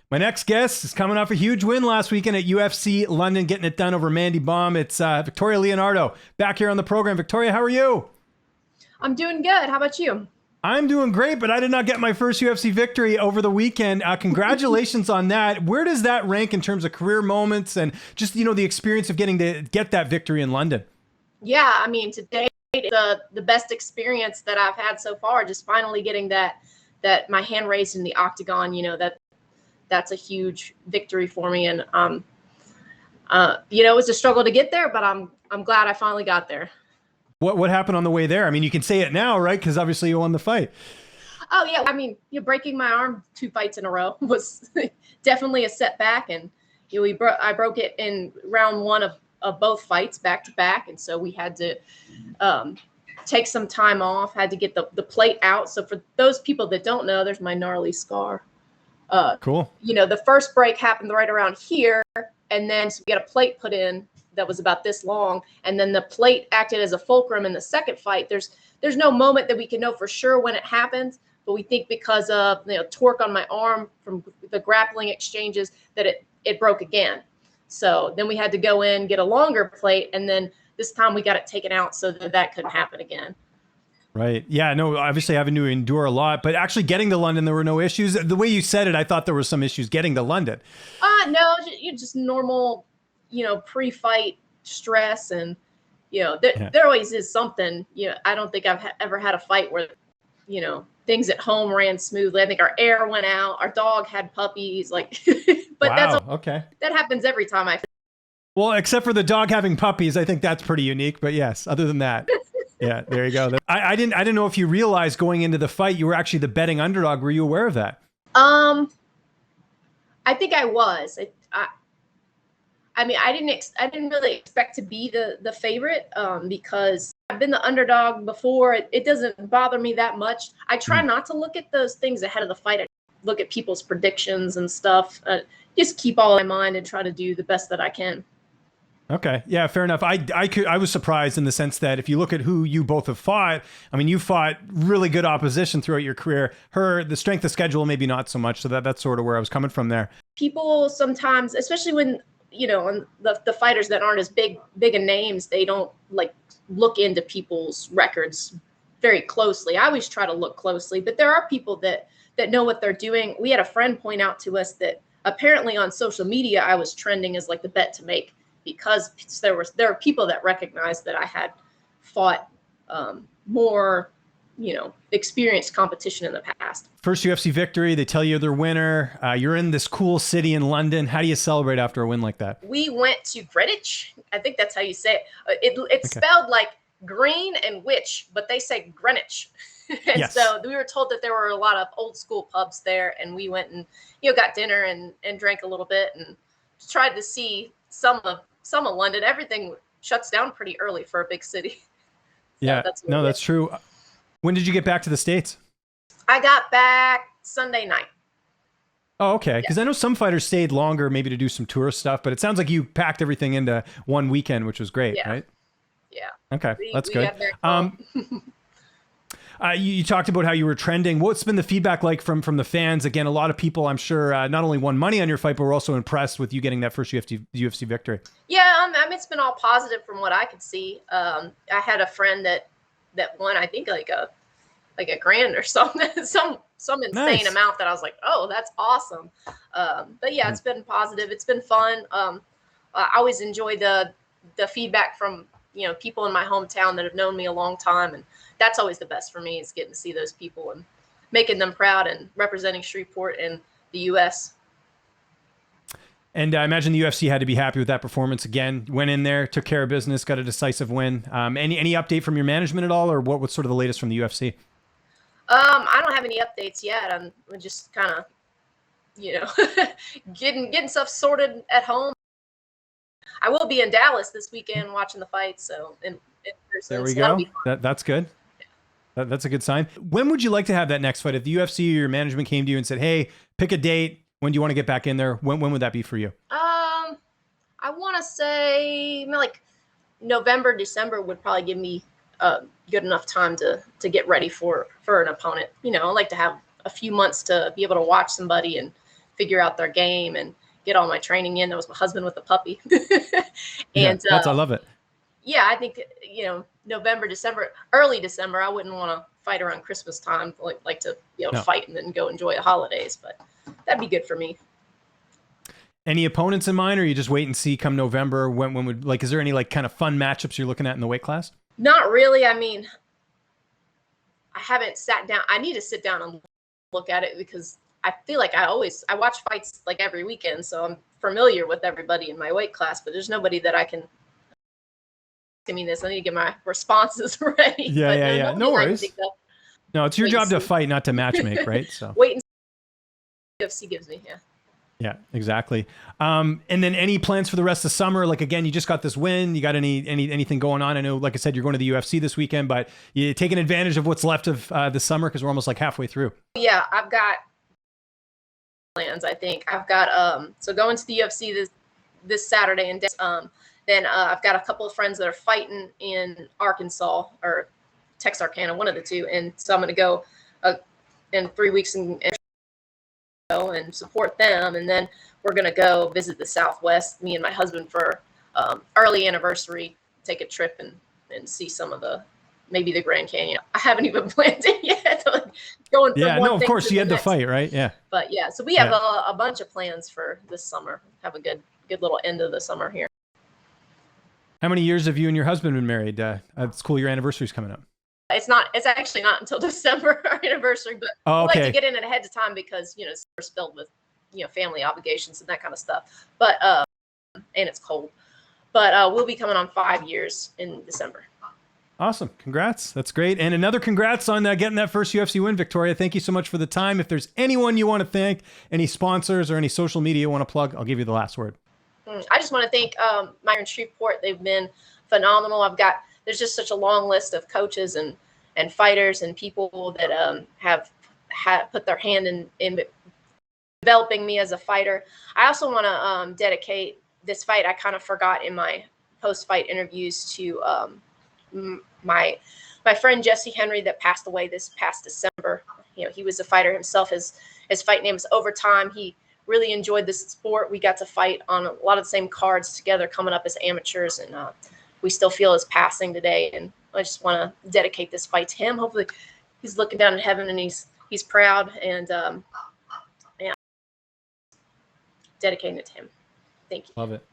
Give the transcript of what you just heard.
My next guest is coming off a huge win last weekend at UFC London, getting it done over Mandy Bohm. It's Victoria Leonardo back here on the program. Victoria, how are you? I'm doing good. How about you? I'm doing great, but I did not get my first UFC victory over the weekend. Congratulations on that. Where does that rank in terms of career moments and just, the experience of getting to get that victory in London? Yeah, I mean, today the best experience that I've had so far. Just finally getting that my hand raised in the octagon. That's a huge victory for me, and it was a struggle to get there, but I'm glad I finally got there. What happened on the way there? I mean, you can say it now, right? Because obviously you won the fight. Oh yeah, I mean, breaking my arm 2 fights in a row was definitely a setback, and I broke it in round 1 of both fights back to back, and so we had to take some time off. Had to get the plate out. So for those people that don't know, there's my gnarly scar. Cool. The first break happened right around here, and then so we got a plate put in that was about this long, and then the plate acted as a fulcrum in the second fight. There's no moment that we can know for sure when it happens, but we think because of torque on my arm from the grappling exchanges that it broke again. So then we had to go in, get a longer plate, and then this time we got it taken out so that couldn't happen again. Right. Yeah, no, obviously having to endure a lot, but actually getting to London, there were no issues. The way you said it, I thought there were some issues getting to London. No, just normal, pre-fight stress, and there always is something. I don't think I've ever had a fight where things at home ran smoothly. I think our air went out, our dog had puppies, but wow, that's okay. That happens every time I. Well, except for the dog having puppies, I think that's pretty unique. But yes, other than that, yeah, there you go. I didn't know if you realized going into the fight you were actually the betting underdog. Were you aware of that? I think I was. I mean, I didn't really expect to be the favorite because I've been the underdog before. It doesn't bother me that much. I try not to look at those things ahead of the fight. I look at people's predictions and stuff. Just keep all in mind and try to do the best that I can. Okay. Yeah, fair enough. I was surprised in the sense that if you look at who you both have fought, I mean, you fought really good opposition throughout your career. The strength of schedule, maybe not so much. So that's sort of where I was coming from there. People sometimes, especially when, and the fighters that aren't as big a names, they don't look into people's records very closely. I always try to look closely, but there are people that know what they're doing. We had a friend point out to us that apparently on social media, I was trending as the bet to make, because there are people that recognized that I had fought more, experienced competition in the past. First UFC victory, they tell you they're winner. You're in this cool city in London. How do you celebrate after a win like that? We went to Greenwich. I think that's how you say it. It's spelled like green and witch, but they say Greenwich. And yes. So we were told that there were a lot of old school pubs there, and we went and got dinner and drank a little bit and tried to see some of London. Everything shuts down pretty early for a big city. So yeah, that's true. When did you get back to the States? I got back Sunday night. Oh, okay. Because I know some fighters stayed longer, maybe to do some tourist stuff, but it sounds like you packed everything into one weekend, which was great, right? Yeah. Okay, that's good. You talked about how you were trending. What's been the feedback like from the fans? Again, a lot of people, I'm sure, not only won money on your fight, but were also impressed with you getting that first UFC victory. Yeah, I mean, it's been all positive from what I could see. I had a friend that won, I think, like a grand or something, some insane amount that I was like, oh, that's awesome. But yeah, it's been positive. It's been fun. I always enjoy the feedback from people in my hometown that have known me a long time, and that's always the best for me, is getting to see those people and making them proud and representing Shreveport and the U.S. And I imagine the UFC had to be happy with that performance again. Went in there, took care of business, got a decisive win. Any update from your management at all, or what's sort of the latest from the UFC? I don't have any updates yet. I'm just kind of, getting stuff sorted at home. I will be in Dallas this weekend watching the fight, so in person. There we go. That's good. That's a good sign. When would you like to have that next fight? If the UFC or your management came to you and said, "Hey, pick a date. When do you want to get back in there?" When would that be for you? I want to say November, December would probably give me good enough time to get ready for an opponent. I like to have a few months to be able to watch somebody and figure out their game and get all my training in. That was my husband with the puppy. Yeah, And I love it. yeah, I think, you know, November, December, early December, I wouldn't want to fight around Christmas time, like to be able to No. fight and then go enjoy the holidays, but that'd be good for me. Any opponents in mind, or you just wait and see come November? When would, like, is there any like kind of fun matchups you're looking at in the weight class? Not really. I mean, I haven't sat down. I need to sit down and look at it because I feel like I watch fights like every weekend, so I'm familiar with everybody in my weight class, but there's nobody that I can. I mean, I need to get my responses ready. Yeah, but yeah. No worries. No, it's your Wait job and to see. fight, not to matchmake, right? So Wait and see what UFC gives me. Yeah. yeah, exactly. And then any plans for the rest of summer? Like, again, you just got this win. You got anything going on? I know, like I said, you're going to the UFC this weekend, but you taking advantage of what's left of the summer because we're almost like halfway through. Yeah, I've got plans. I think I've got so going to the UFC this Saturday, and then I've got a couple of friends that are fighting in Arkansas or Texarkana, one of the two, and so I'm going to go in 3 weeks and support them, and then we're going to go visit the Southwest, me and my husband, for early anniversary, take a trip and see some of maybe the Grand Canyon. I haven't even planned it yet. Going from Yeah, one no, of thing course to you the had to next. fight, right? Yeah. But yeah, so we have a bunch of plans for this summer. Have a good little end of the summer here. How many years have you and your husband been married? It's cool. Your anniversary's coming up. It's actually not until December, our anniversary, but we like to get in it ahead of time because, you know, it's filled with, you know, family obligations and that kind of stuff. But and it's cold. But we'll be coming on 5 years in December. Awesome. Congrats. That's great. And another congrats on getting that first UFC win, Victoria. Thank you so much for the time. If there's anyone you want to thank, any sponsors or any social media you want to plug, I'll give you the last word. I just want to thank Myron Shreveport. They've been phenomenal. There's just such a long list of coaches and fighters and people that have put their hand in developing me as a fighter. I also want to dedicate this fight. I kind of forgot in my post-fight interviews to my friend Jesse Henry that passed away this past December. You know, he was a fighter himself. His fight name is Overtime. He really enjoyed this sport. We got to fight on a lot of the same cards together coming up as amateurs, and we still feel his passing today. And I just want to dedicate this fight to him. Hopefully he's looking down in heaven and he's proud, and dedicating it to him. Thank you. Love it.